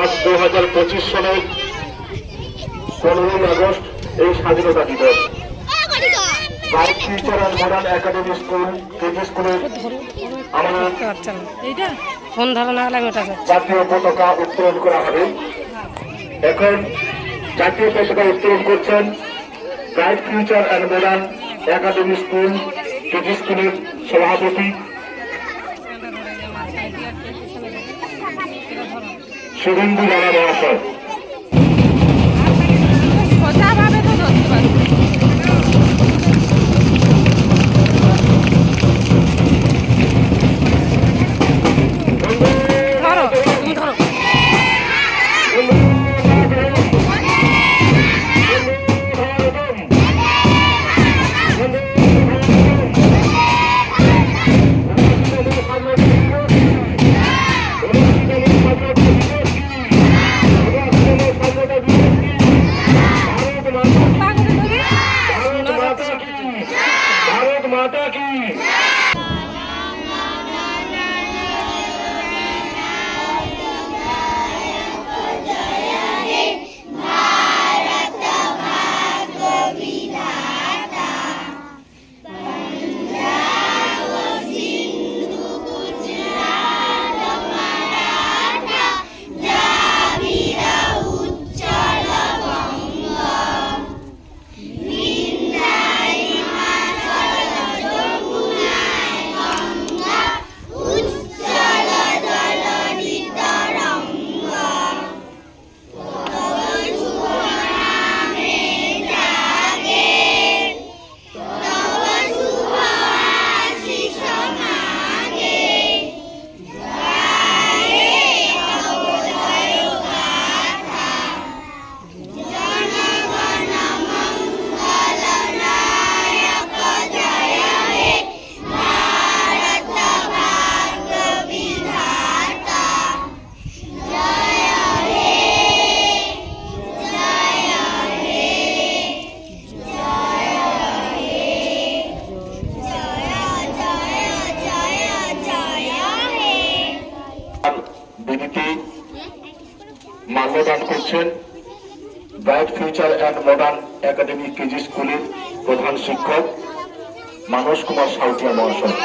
আজ 2025 সালের 15ই আগস্ট এই স্বাধীনতা দিবস। Bright future and modern academy school KG স্কুলের আমাদের জাতীয় পতাকা উত্তোলন করা হবে। এখন জাতীয় পতাকা উত্তোলন করছেন bright future and modern academy school KG স্কুলের সভাপতি শুভেন্দু রানা মহাশয়। भारत माता की মাল্যদান করছেন bright future and modern academy KG স্কুলের প্রধান শিক্ষক মানস কুমার সাউতিয়া মহাশয়।